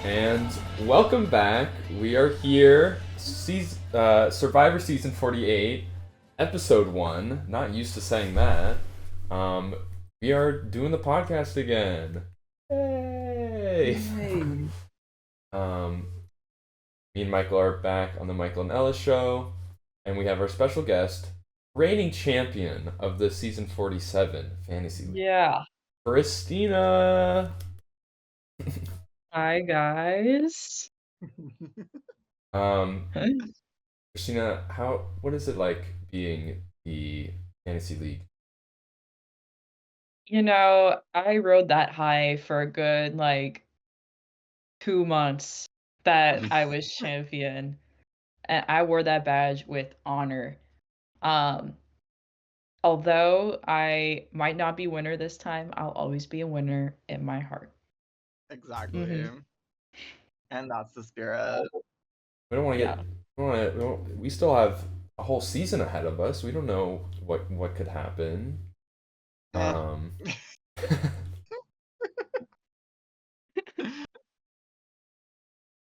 And welcome back. We are here, Survivor Season 48, Episode 1. Not used to saying that. Um, we are doing the podcast again. Yay! Yay. um, Me and Michael are back on the Michael and Ellis show, and we have our special guest, reigning champion of the Season 47 Fantasy League, Yeah. Christina! Hi, guys. Um, Christina, what is it like being the fantasy league? I rode that high for a good 2 months that I was champion, and I wore that badge with honor. Um, Although I might not be winner this time, I'll always be a winner in my heart. Exactly. Hmm. And that's the spirit. We don't want to get. Yeah. We still have a whole season ahead of us. We don't know what could happen. Eh. Um,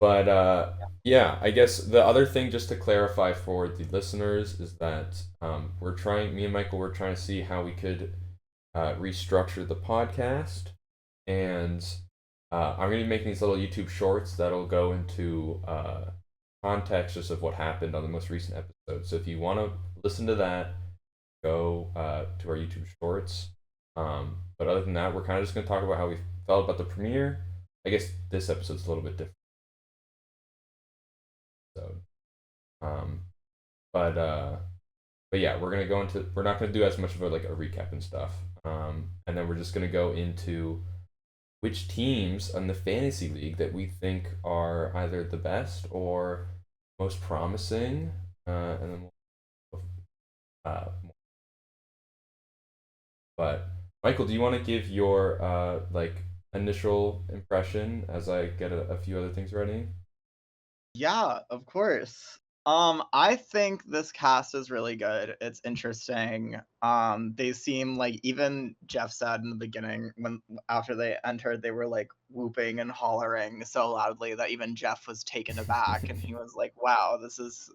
but yeah, I guess the other thing, just to clarify for the listeners, is that we're trying. Me and Michael were trying to see how we could restructure the podcast, and I'm gonna be making these little YouTube shorts that'll go into context just of what happened on the most recent episode. So if you want to listen to that, go to our YouTube shorts. But other than that, we're kind of just gonna talk about how we felt about the premiere. I guess this episode's a little bit different. So, um, but uh, but yeah, we're gonna go into. We're not gonna do as much of a recap and stuff. And then we're just gonna go into which teams on the fantasy league that we think are either the best or most promising, and then we'll, but Michael, do you want to give your initial impression as I get a few other things ready? Yeah, of course. I think this cast is really good. It's interesting. They seem like even Jeff said in the beginning when after they entered, they were like whooping and hollering so loudly that even Jeff was taken aback and he was like, wow, this is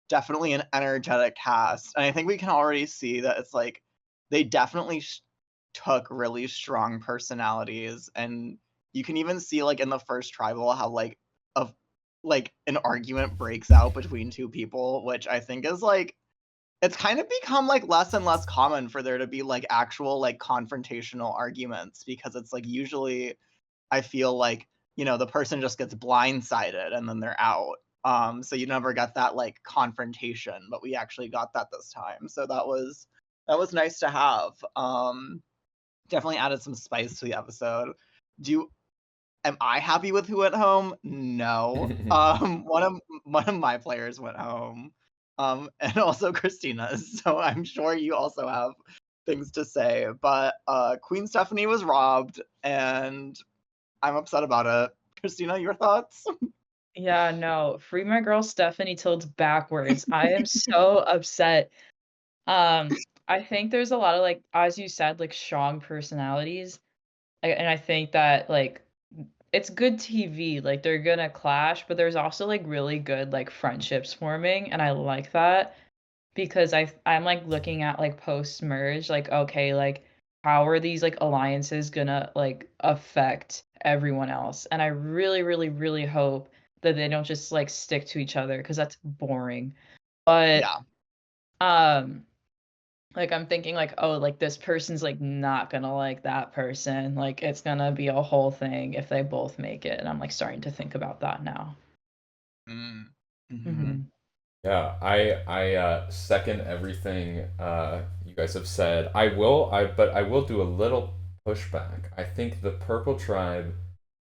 definitely an energetic cast. And I think we can already see that it's like they definitely took really strong personalities, and you can even see like in the first tribal how a an argument breaks out between two people, which I think is like it's kind of become like less and less common for there to be like actual like confrontational arguments, because it's like usually I feel like, the person just gets blindsided and then they're out. So you never get that like confrontation, but we actually got that this time. So that was nice to have. Definitely added some spice to the episode. Do Am I happy with who went home? No. One of my players went home. And also Christina's. So I'm sure you also have things to say. But Queen Stephanie was robbed, and I'm upset about it. Christina, your thoughts? Yeah, no. Free my girl Stephanie tilts backwards. I am so upset. Um, I think there's a lot of as you said, strong personalities. And I think that it's good TV. Like they're gonna clash, but there's also really good friendships forming, and I like that because I'm looking at post merge, okay, how are these alliances gonna affect everyone else? And I really, really, really hope that they don't just stick to each other because that's boring. But Yeah. um I'm thinking oh, this person's not gonna like that person. It's gonna be a whole thing if they both make it. And I'm starting to think about that now. Mm. Hmm. Hmm. Yeah, I second everything you guys have said. I will do a little pushback. I think the Purple Tribe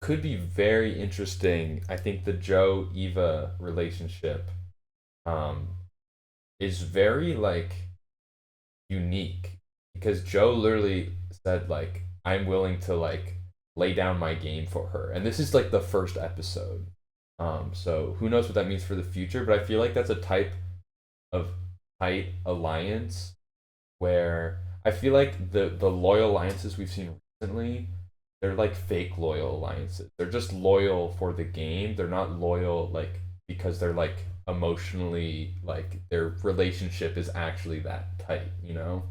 could be very interesting. I think the Joe Eva relationship um is very unique because Joe literally said I'm willing to lay down my game for her. And this is the first episode. So who knows what that means for the future, but I feel like that's a type of tight alliance where I feel like the loyal alliances we've seen recently, they're like fake loyal alliances. They're just loyal for the game. They're not loyal like because they're like emotionally like their relationship is actually that tight, you know?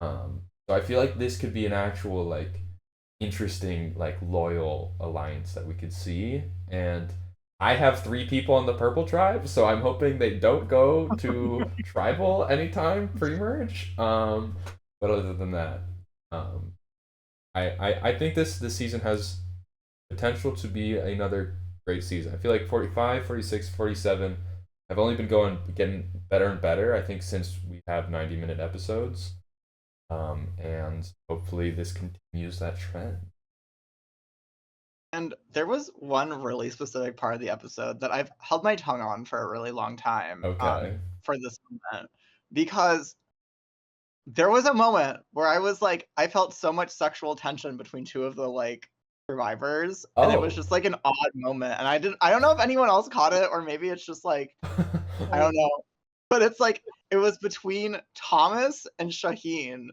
So I feel like this could be an actual like interesting like loyal alliance that we could see. And I have three people on the purple tribe, so I'm hoping they don't go to tribal anytime pre-merge. But other than that, um, I think this season has potential to be another great season. I feel like 45, 46, 47 have only been getting better and better, I think, since we have 90-minute episodes. And hopefully this continues that trend. And there was one really specific part of the episode that I've held my tongue on for a really long time, Okay. for this moment, because there was a moment where I was like, I felt so much sexual tension between two of the like survivors, and it was Oh. just like an odd moment, and I don't know if anyone else caught it, or maybe it's just like, I don't know, but it's like it was between Thomas and Shaheen.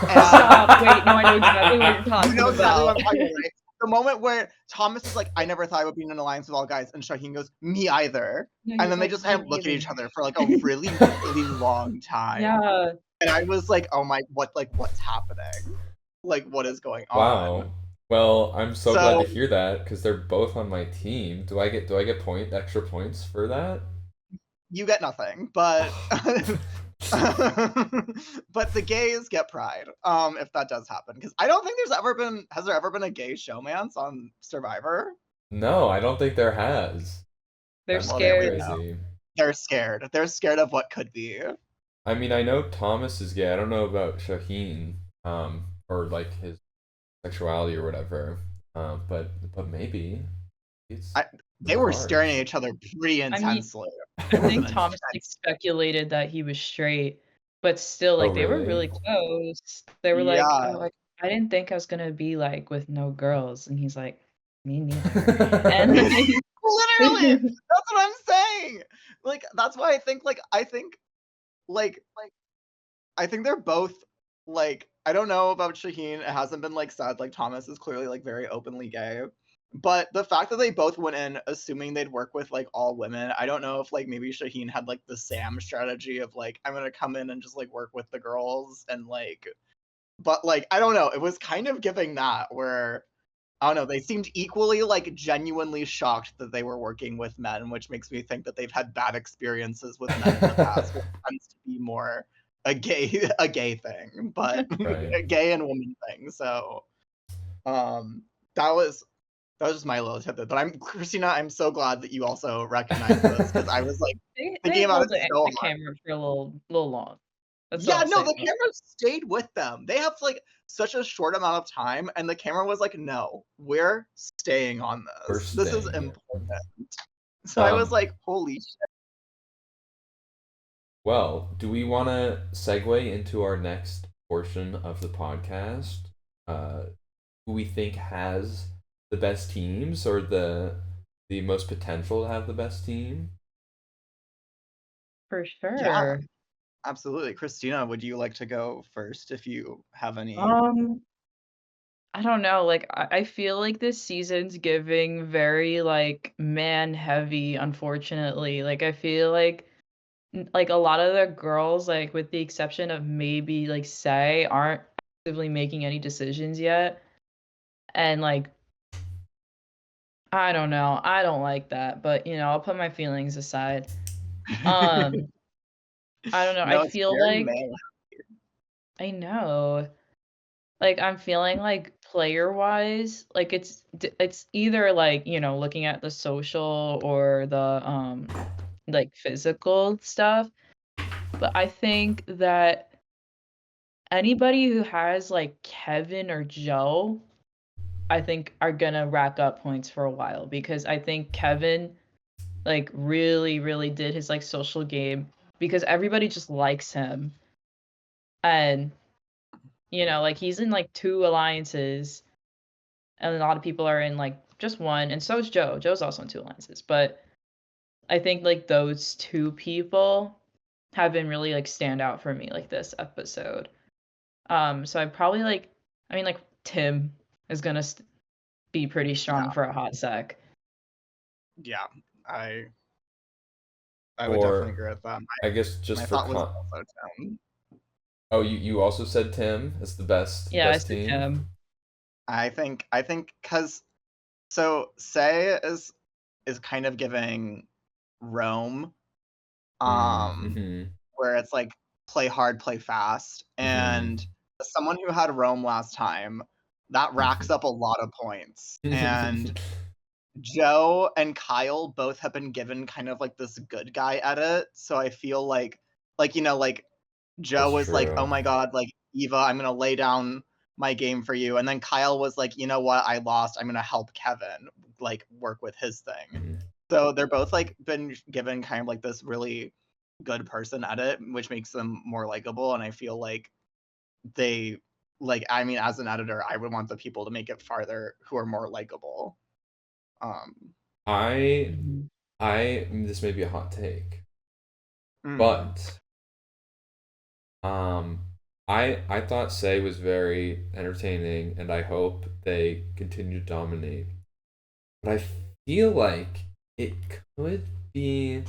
Stop! Wait, no, I know exactly what you're talking You know exactly what about. I'm talking about, right? The moment where Thomas is like, I never thought I would be in an alliance with all guys, and Shaheen goes, me either. No, And he's then they like, just "Me kind of look at each neither." other for like a really, really long time. Yeah. And I was like, oh my, what's happening? Like, what is going on? Wow. Well, I'm so glad So to hear that because they're both on my team. Do I get extra points for that? you get nothing, but but the gays get pride, if that does happen. Because I don't think has there ever been a gay showmance on Survivor? No, I don't think there has. They're That's Well, kind there of we scared. go. crazy. They're scared. They're scared of what could be. I mean, I know Thomas is gay. I don't know about Shaheen, or like his sexuality or whatever. But maybe it's They the were staring at cards. each other pretty I mean, intensely. I It was an think Thomas like intense. speculated that he was straight, but still, Oh, like they were really? really close. They were like, "Oh, Yeah. like I didn't think I was gonna be like with no girls," and he's like, "Me neither." And like, Literally, that's what I'm saying. Like that's why I think they're both like, I don't know about Shaheen. It hasn't been like said. Like Thomas is clearly like very openly gay. But the fact that they both went in assuming they'd work with like all women, I don't know if like maybe Shaheen had like the Sam strategy of like, I'm gonna come in and just like work with the girls and like, but like I don't know. It was kind of giving that where I don't know, they seemed equally like genuinely shocked that they were working with men, which makes me think that they've had bad experiences with men in the past, which tends to be more a gay thing, but Right. a gay and woman thing. So um that was just my little tidbit. But Christina, I'm so glad that you also recognized this because I was like they thinking about it held so the hard. camera for a little long. That's all Yeah, I'll no, say the about it. camera stayed with them. They have like such a short amount of time, and the camera was like, "No, we're staying on We're this. This is staying here. important." So I was Um, like, "Holy shit!" well, do we want to segue into our next portion of the podcast? Uh, who we think has the best teams or the most potential to have the best team? For Yeah, sure. absolutely. Christina, would you like to go first if you have any? Um, I don't know, like, I feel like this season's giving very, like, man heavy, unfortunately. Like, I feel like like, a lot of the girls, like, with the exception of maybe, like, Say, aren't actively making any decisions yet, and, like, I don't know, I don't like that, but, I'll put my feelings aside. Um, I don't know, I No, it's feel very like male. I know. Like, I'm feeling like player-wise, like it's either like, looking at the social or the like physical stuff, but I think that anybody who has like Kevin or Joe, I think are gonna rack up points for a while because I think Kevin like really, really did his like social game because everybody just likes him. And like he's in like two alliances and a lot of people are in like just one, and so is Joe. Joe's also in two alliances, but I think like those two people have been really like stand out for me like this episode. So I probably like, I mean like Tim. is gonna be pretty strong Yeah, for a hot sec. yeah. I would definitely Or agree with that. I guess just My for thought was also Tim. oh, you also said Tim is the Yeah, I best said team. Tim. I think because so Say is kind of giving Rome, um, Mm-hmm. where it's like play hard, play fast. And as someone who had Rome last time, that racks up a lot of points. And Mm-hmm. Joe and Kyle both have been given kind of like this good guy edit. So I feel like like Joe That's was like, "Oh true. my god, like Eva, I'm gonna lay down my game for you," and then Kyle was like, "You know what? I lost. I'm gonna help Kevin like work with his thing." Mhm. So they're both like been given kind of like this really good person edit, which makes them more likable, and I feel like they like I mean, as an editor, I would want the people to make it farther who are more likable. Um, I Mhm. this may be a hot take, mm, but um I thought Say was very entertaining and I hope they continue to dominate. But I feel like it could be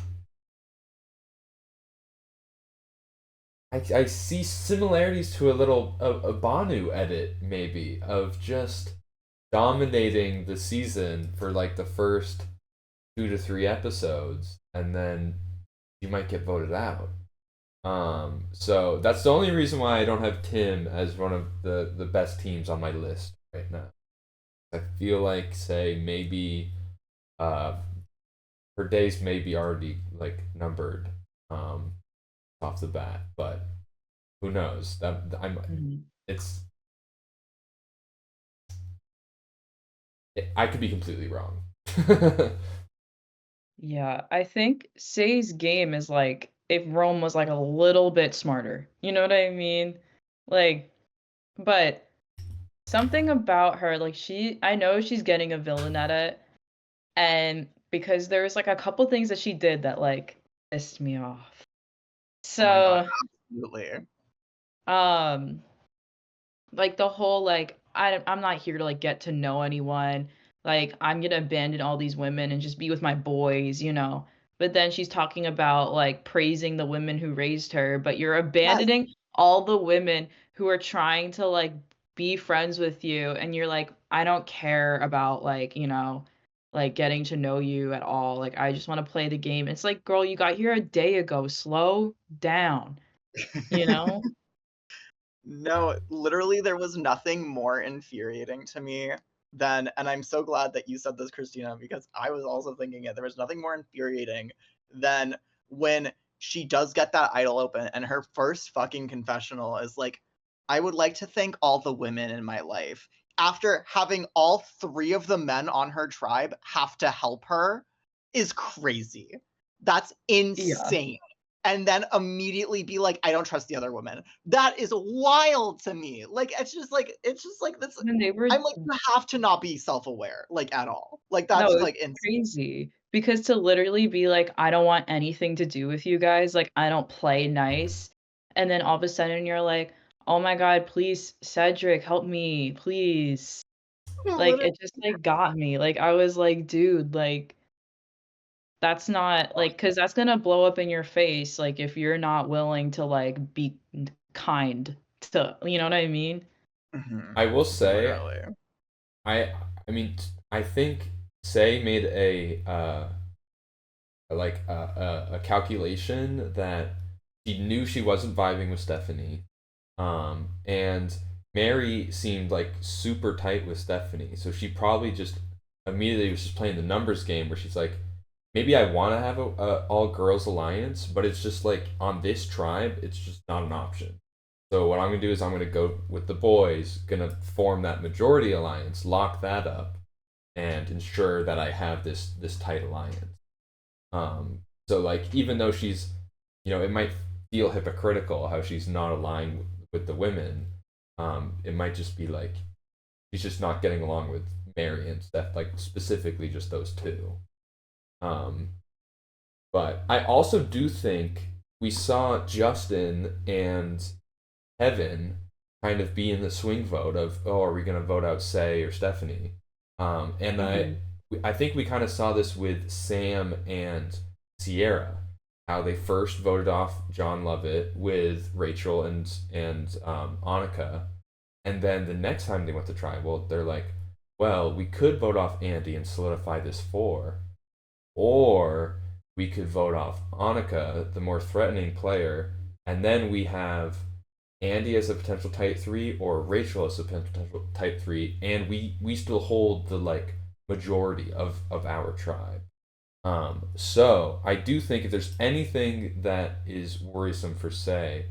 I see similarities to a little a Banu edit maybe of just dominating the season for like the first 2 to 3 episodes and then you might get voted out. So that's the only reason why I don't have Tim as one of the best teams on my list right now. I feel like say maybe uh her days may be already like numbered um off the bat, but who knows? That I'm Mhm. it's I could be completely wrong. Yeah, I think Say's game is like if Rome was like a little bit smarter. You know what I mean? Like, but something about her, like I know she's getting a villain at it, and because there's like a couple things that she did that like pissed me off. oh my god, So, absolutely. um, like the whole like I'm not here to like get to know anyone. Like I'm gonna abandon all these women and just be with my boys, you know. But then she's talking about like praising the women who raised her, but you're Yes. abandoning all the women who are trying to like be friends with you and you're like I don't care about like, you know, like getting to know you at all. Like I just want to play the game. It's like, girl, you got here a day ago. Slow down, you know? No, literally, there was nothing more infuriating to me than, and I'm so glad that you said this, Christina, because I was also thinking it. There was nothing more infuriating than when she does get that idol open and her first fucking confessional is like, I would like to thank all the women in my life. After having all three of the men on her tribe have to help her is crazy. That's Yeah. insane. And then immediately be like, I don't trust the other women. That is wild to me. Like it's just like this. When they were I'm like, you have to not be self-aware, like at all. Like no, that's it's like insane. crazy because to literally be like, "I don't want anything to do with you guys, like, I don't play nice," and then all of a sudden you're like, "Oh my god, please, Cedric, help me, please." Like, Literally. it just, like, got me, like, I was like, "Dude, like, that's not like, cause that's gonna blow up in your face, like, if you're not willing to, like, be kind to you know what I mean?" Mhm. I will say Literally. I I mean I think Say made a calculation that she knew she wasn't vibing with Stephanie, and Mary seemed like super tight with Stephanie, so she probably just immediately was just playing the numbers game where she's like, maybe I want to have a all girls alliance, but it's just like on this tribe, it's just not an option. So what I'm gonna do is I'm gonna go with the boys, gonna form that majority alliance, lock that up, and ensure that I have this tight alliance. So like even though she's, it might feel hypocritical how she's not aligned with the women. It might just be like she's just not getting along with Mary and Steph, like specifically just those two. Um, but I also do think we saw Justin and Kevin kind of be in the swing vote of, oh, are we going to vote out Say or Stephanie? And Mm-hmm. I think we kind of saw this with Sam and Sierra, how they first voted off John Lovett with Rachel and Annika, and then the next time they went to tribal, they're like, well, we could vote off Andy and solidify this four, or we could vote off Annika, the more threatening player, and then we have Andy as a potential type three or Rachel as a potential type three, and we still hold the like majority of our tribe. So I do think if there's anything that is worrisome for Say,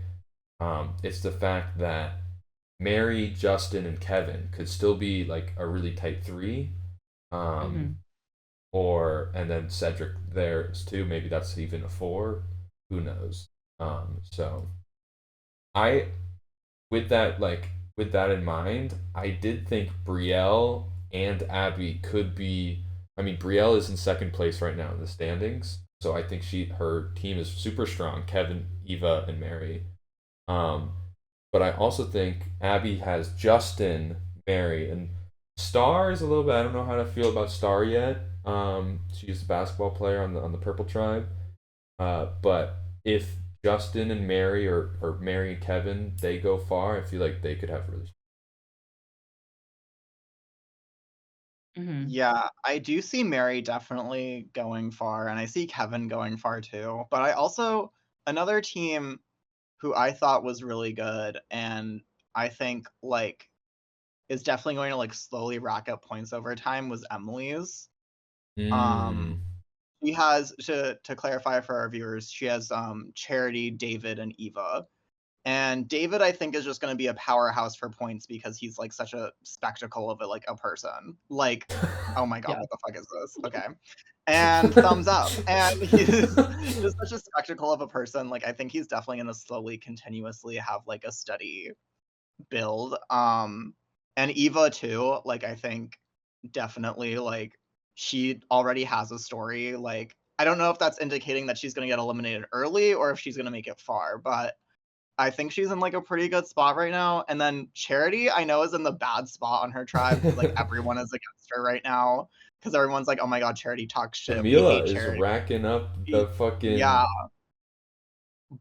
it's the fact that Mary, Justin, and Kevin could still be like a really tight three. Mm-hmm. Um, or and then Cedric there's too. Maybe that's even a four. Who knows? So I with that in mind, I did think Brielle and Abby could be. I mean, Brielle is in second place right now in the standings, so I think her team is super strong. Kevin, Eva, and Mary. Um, but I also think Abby has Justin, Mary, and Star is a little bit. I don't know how to feel about Star yet. She's a basketball player on the Purple Tribe. But if Justin and Mary or Mary and Kevin they go far, I feel like they could have really. Mm-hmm. Yeah, I do see Mary definitely going far, and I see Kevin going far too. But I also another team who I thought was really good, and I think like is definitely going to like slowly rack up points over time was Emily's. Um, Mm. she has to clarify for our viewers, she has Charity, David, and Eva. And David, I think, is just going to be a powerhouse for points because he's like such a spectacle of a person. Like, oh my god, Yeah. what the fuck is this? Okay, and thumbs up. And he's just such a spectacle of a person. Like, I think he's definitely going to slowly, continuously have like a steady build. And Eva too. Like, I think definitely like she already has a story. Like, I don't know if that's indicating that she's going to get eliminated early or if she's going to make it far, but I think she's in like a pretty good spot right now. And then Charity, I know, is in the bad spot on her tribe because like everyone is against her right now because everyone's like, oh my god, Charity talks shit. We Camila hate is Charity. racking up the Yeah, fucking.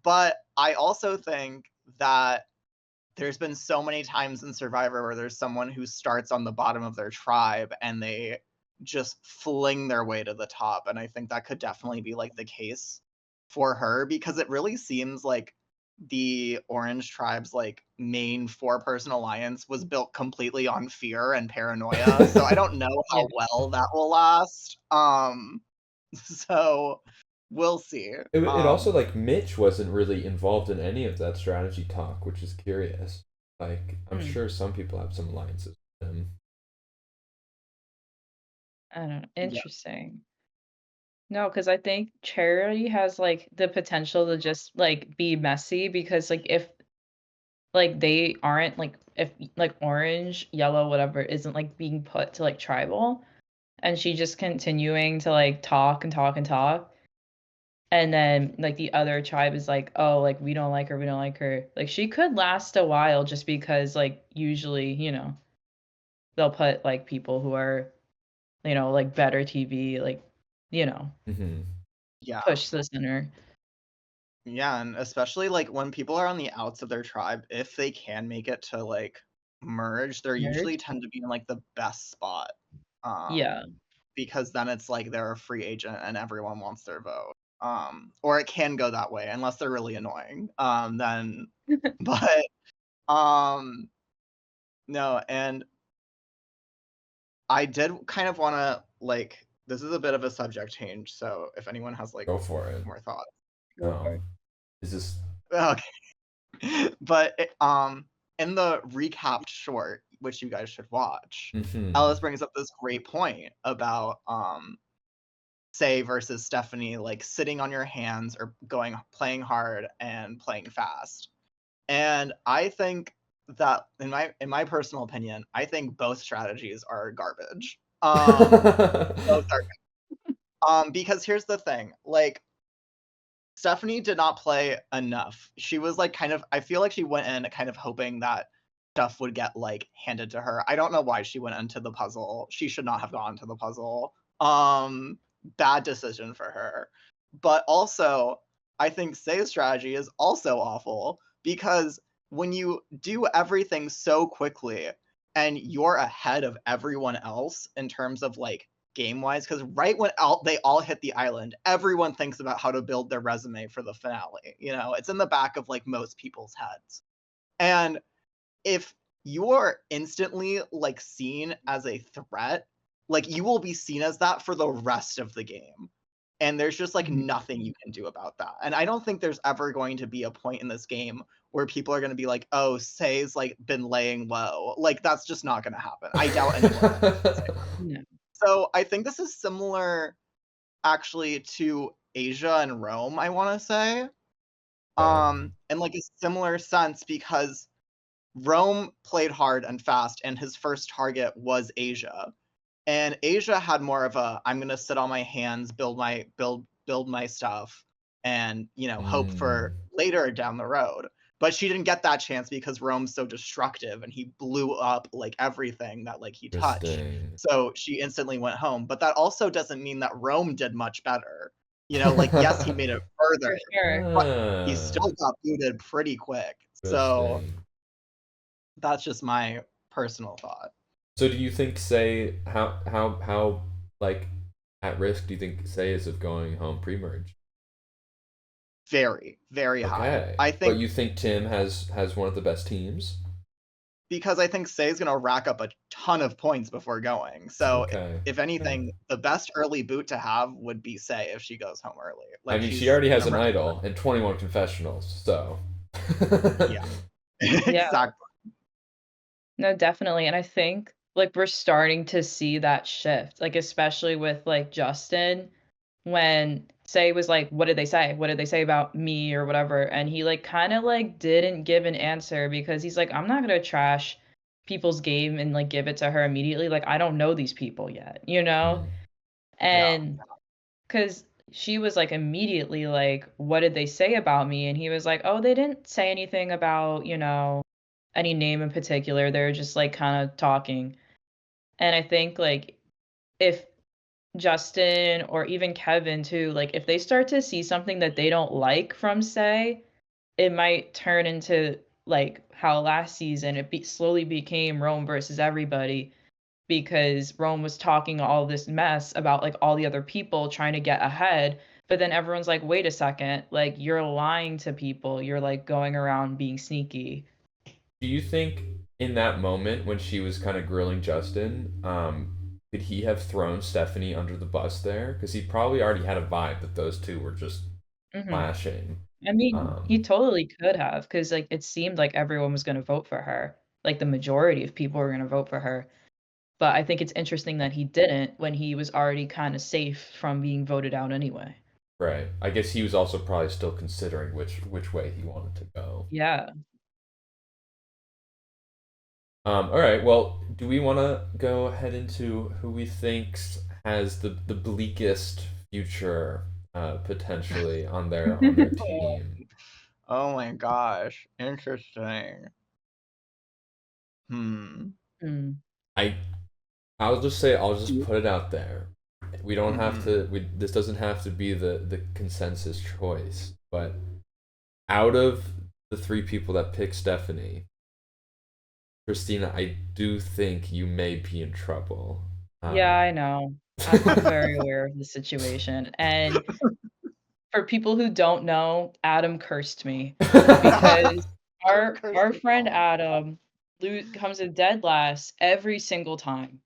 but I also think that there's been so many times in Survivor where there's someone who starts on the bottom of their tribe and they just fling their way to the top. And I think that could definitely be like the case for her because it really seems like the Orange Tribe's like main four-person alliance was built completely on fear and paranoia. So I don't know Yeah. how well that will last. So we'll see. It also like Mitch wasn't really involved in any of that strategy talk, which is curious. Like I'm Mm. sure some people have some alliances with him. I don't know. Yeah. Interesting. No, because I think Charity has like the potential to just like be messy because like if like they aren't like if like orange, yellow, whatever isn't like being put to like tribal and she just continuing to like talk and talk and talk and then like the other tribe is like, oh, like we don't like her, we don't like her. Like she could last a while just because like usually, they'll put like people who are, like better TV, like, you know, Mm-hmm. Yeah. push the center. Yeah, and especially like when people are on the outs of their tribe, if they can make it to like merge, they're usually Merge. tend to be in like the best spot. Yeah. Because then it's like they're a free agent and everyone wants their vote. Or it can go that way unless they're really annoying. Then but um no, and I did kind of want to like this is a bit of a subject change, so if anyone has like Go for it. more thoughts. Go for it. Is this But in the recapped short, which you guys should watch, mm-hmm. Ellis brings up this great point about Say versus Stephanie, like sitting on your hands or playing hard and playing fast. And I think that in my personal opinion, I think both strategies are garbage. Both are because here's the thing, like Stephanie did not play enough. She was like kind of I feel like she went in kind of hoping that stuff would get like handed to her. I don't know why she went into the puzzle. She should not have gone to the puzzle. Bad decision for her. But also, I think Say's strategy is also awful because when you do everything so quickly and you're ahead of everyone else in terms of like game wise, because right when they all hit the island, everyone thinks about how to build their resume for the finale. You know, it's in the back of like most people's heads. And if you're instantly like seen as a threat, like you will be seen as that for the rest of the game. And there's just like nothing you can do about that. And I don't think there's ever going to be a point in this game where people are going to be like, oh, Say's like been laying low. Like that's just not going to happen. I doubt anyone. No. So I think this is similar actually to Asia and Rome, I want to say. In like a similar sense because Rome played hard and fast and his first target was Asia. And Asia had more of a I'm going to sit on my hands, build my stuff and, you know, hope for later down the road. But she didn't get that chance because Rome's so destructive and he blew up like everything that like he touched. Interesting. So she instantly went home. But that also doesn't mean that Rome did much better. You know, like yes, he made it further, For sure. but he still got booted pretty quick. So Interesting. that's just my personal thought. So do you think Say how like at risk do you think Say is of going home pre-merge? Very, very high. I But think you think Tim has one of the best teams? because I think Say's going to rack up a ton of points before going. So Okay. if anything, the best early boot to have would be Say if she goes home early. Like I mean, she she's already has an gonna idol and 21 confessionals, so. Yeah. Exactly. No, definitely. And I think like we're starting to see that shift, like especially with like Justin when Say was like, what did they say? What did they say about me or whatever? And he like kind of like didn't give an answer because he's like, I'm not gonna trash people's game and like give it to her immediately. Like I don't know these people yet, you know? Yeah. And because she was like immediately like, what did they say about me? And he was like, oh, they didn't say anything about, you know, any name in particular. They're just like kind of talking. And I think like if Justin or even Kevin too, like if they start to see something that they don't like from Say, it might turn into like how last season slowly became Rome versus everybody because Rome was talking all this mess about like all the other people trying to get ahead. But then everyone's like, wait a second, like you're lying to people. You're like going around being sneaky. Do you think in that moment when she was kind of grilling Justin, could he have thrown Stephanie under the bus there? Because he probably already had a vibe that those two were just Hmm. clashing. I mean, he Um, totally could have, because like it seemed like everyone was going to vote for her. Like the majority of people were going to vote for her. But I think it's interesting that he didn't when he was already kind of safe from being voted out anyway. right. I guess he was also probably still considering which way he wanted to go. Yeah. All right. Well, do we want to go ahead into who we think has the bleakest future potentially on their team? Oh my gosh. Interesting. Hmm. Mm. I I'll just say I'll just put it out there. We don't have Mhm. to. This doesn't have to be the consensus choice, but out of the three people that pick Stephanie, Christina, I do think you may be in trouble. Yeah, Um, I know. I'm very aware of the situation. And for people who don't know, Adam cursed me because our Cursing friend all. Adam comes in dead last every single time.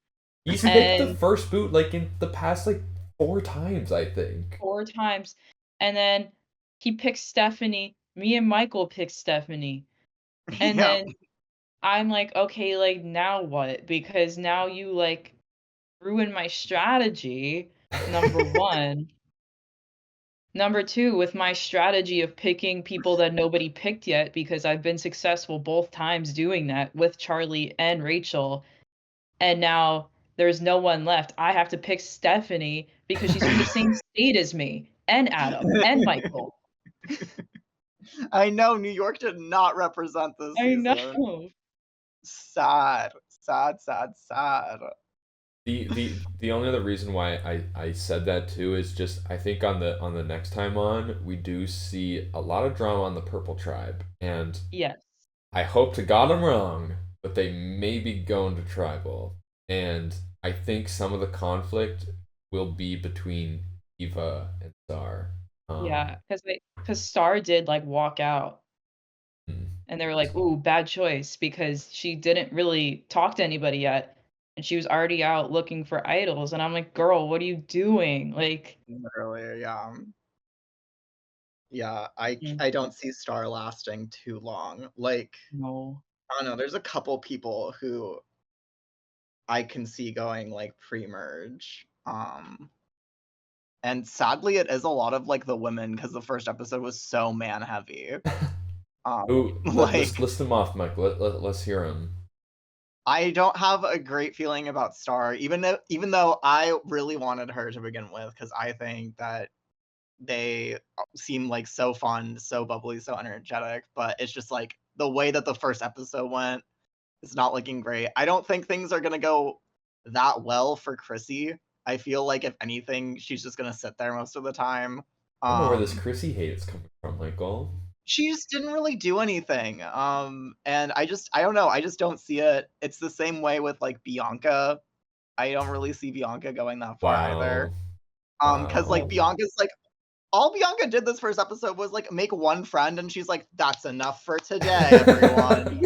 He's picked the And first boot like in the past like 4 times, I think. 4 times. And then he picks Stephanie. Me and Michael picked Stephanie. And Yeah. then I'm like, "Okay, like, now what?" Because now you, like, ruined my strategy, number 1. Number 2, with my strategy of picking people that nobody picked yet because I've been successful both times doing that with Charlie and Rachel, and now there's no one left. I have to pick Stephanie because she's from the same state as me, and Adam, and Michael. I know New York did not represent this I season. know. Sad, sad, sad, sad. The only other reason why I said that too is just I think on the next time on we do see a lot of drama on the Purple Tribe, and Yes. I hope to God I'm wrong, but they may be going to tribal, and I think some of the conflict will be between Eva and Star. Yeah, because Star did, like, walk out, Hmm. and they were like, "Ooh, bad choice," because she didn't really talk to anybody yet, and she was already out looking for idols, and I'm like, "Girl, what are you doing?" Like Literally, yeah. Yeah, Mm. I don't see Star lasting too long. Like, No. I don't know, there's a couple people who I can see going, like, pre-merge. And sadly, it is a lot of, like, the women because the first episode was so man heavy. Ooh, Like, list them off, Mike. Let's hear them. I don't have a great feeling about Star, even though I really wanted her to begin with, because I think that they seem like so fun, so bubbly, so energetic, but it's just like the way that the first episode went is not looking great. I don't think things are gonna go that well for Chrissy. I feel like if anything, she's just gonna sit there most of the time. I don't know where this Um, Chrissy hate is coming from, Michael. she just didn't really do anything. And I don't know, I just don't see it. It's the same way with like Bianca. I don't really see Bianca going that far either. Wow. Because Wow. like Oh. Bianca's like all Bianca did this first episode was like make one friend, and she's like, "That's enough for today, everyone.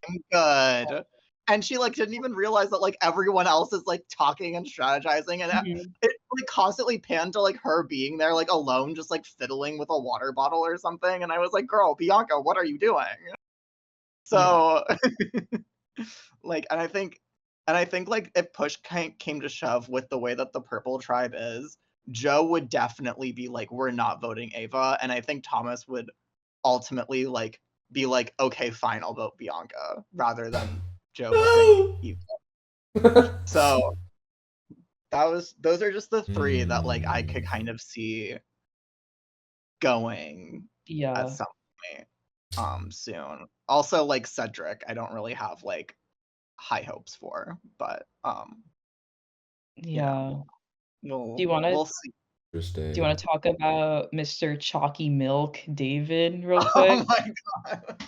I'm good." And she like didn't even realize that like everyone else is like talking and strategizing, and Mhm. it like constantly panned to like her being there like alone, just like fiddling with a water bottle or something. And I was like, "Girl, Bianca, what are you doing?" Yeah. So like, and I think like if push came to shove with the way that the Purple Tribe is, Joe would definitely be like, "We're not voting Ava," and I think Thomas would ultimately like be like, "Okay, fine, I'll vote Bianca," rather than Joe voting No. Eva. So those are just the three that like I Hmm. could kind of see going at Yeah. some point soon. Also like Cedric, I don't really have like high hopes for, but you know, Yeah. Do you wanna we'll see. do you wanna Interesting. talk about Mr. Chalky Milk David real Oh quick? my god.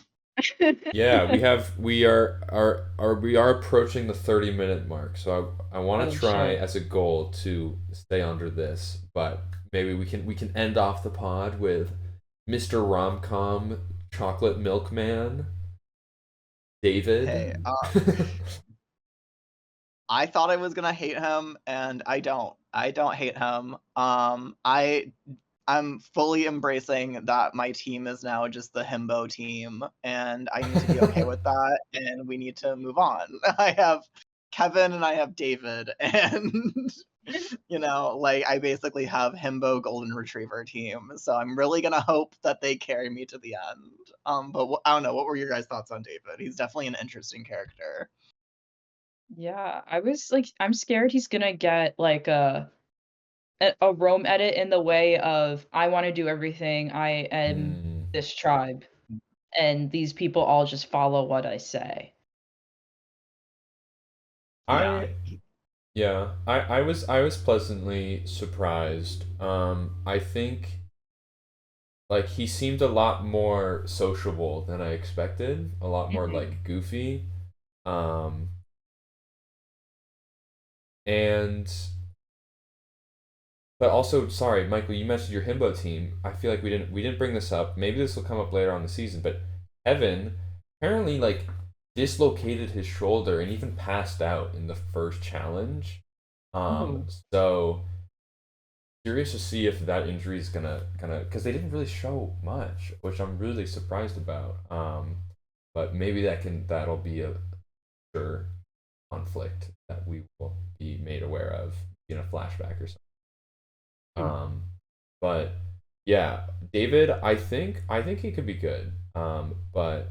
Yeah, we are approaching the 30-minute mark. So I want Oh, to try shit. as a goal to stay under this, but maybe we can end off the pod with Mr. Romcom Chocolate Milkman Hey, David. I thought I was gonna hate him, and I don't. I don't hate him. I'm fully embracing that my team is now just the himbo team, and I need to be okay with that, and we need to move on. I have Kevin and I have David, and like I basically have himbo golden retriever team. So I'm really gonna hope that they carry me to the end. But I don't know. What were your guys' thoughts on David? He's definitely an interesting character. Yeah, I was like I'm scared he's gonna get, like, a Rome edit in the way of, "I wanna do everything, I am Hmm. this tribe, and these people all just follow what I say." Yeah. I Yeah, I was pleasantly surprised. I think like he seemed a lot more sociable than I expected, a lot more Mhm. like goofy. Um, and but also, sorry, Michael, you mentioned your himbo team. I feel like we didn't bring this up. Maybe this will come up later on the season, but Evan apparently like dislocated his shoulder and even passed out in the first challenge. Um, Oh. so curious to see if that injury is gonna because they didn't really show much, which I'm really surprised about. But maybe that'll be a sure conflict that we will be made aware of in a flashback or something. Hmm. But yeah, David, I think he could be good. But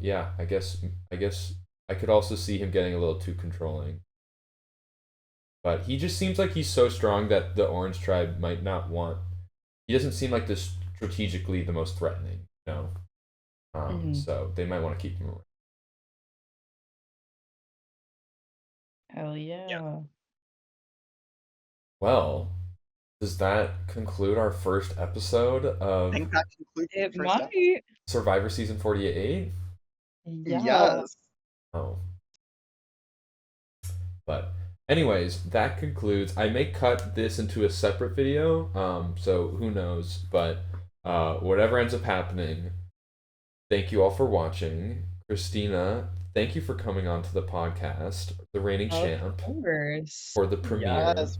yeah, I guess I could also see him getting a little too controlling. But he just seems like he's so strong that the Orange Tribe might not want. He doesn't seem like this strategically the most threatening, you know. Mhm. So they might want to keep him around. Hell yeah. Well, does that conclude our first episode I of think that concludes the It first episode. might. Survivor Season 48? Yeah. Yes. Oh. But anyways, that concludes. I may cut this into a separate video, so who knows, but whatever ends up happening, thank you all for watching. Christina, thank you for coming on to the podcast, the reigning Of champ, course. for the premiere. Yes.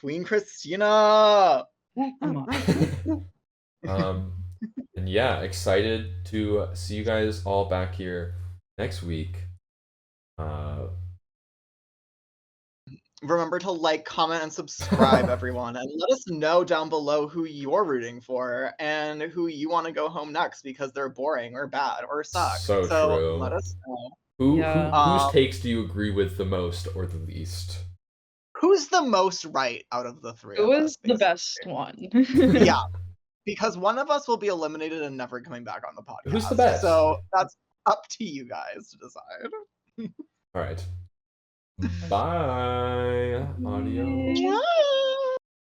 Queen Christina. Come on. And yeah, excited to see you guys all back here next week. Remember to like, comment, and subscribe, everyone, and let us know down below who you're rooting for and who you want to go home next because they're boring or bad or suck. So true. Let us know. Whose Yeah. takes do you agree with the most or the least? Who's the most right out of the three Who of is us, the basically? best one? Yeah, because one of us will be eliminated and never coming back on the podcast. Who's the best? So that's up to you guys to decide. All right. Bye. Audio. Yeah.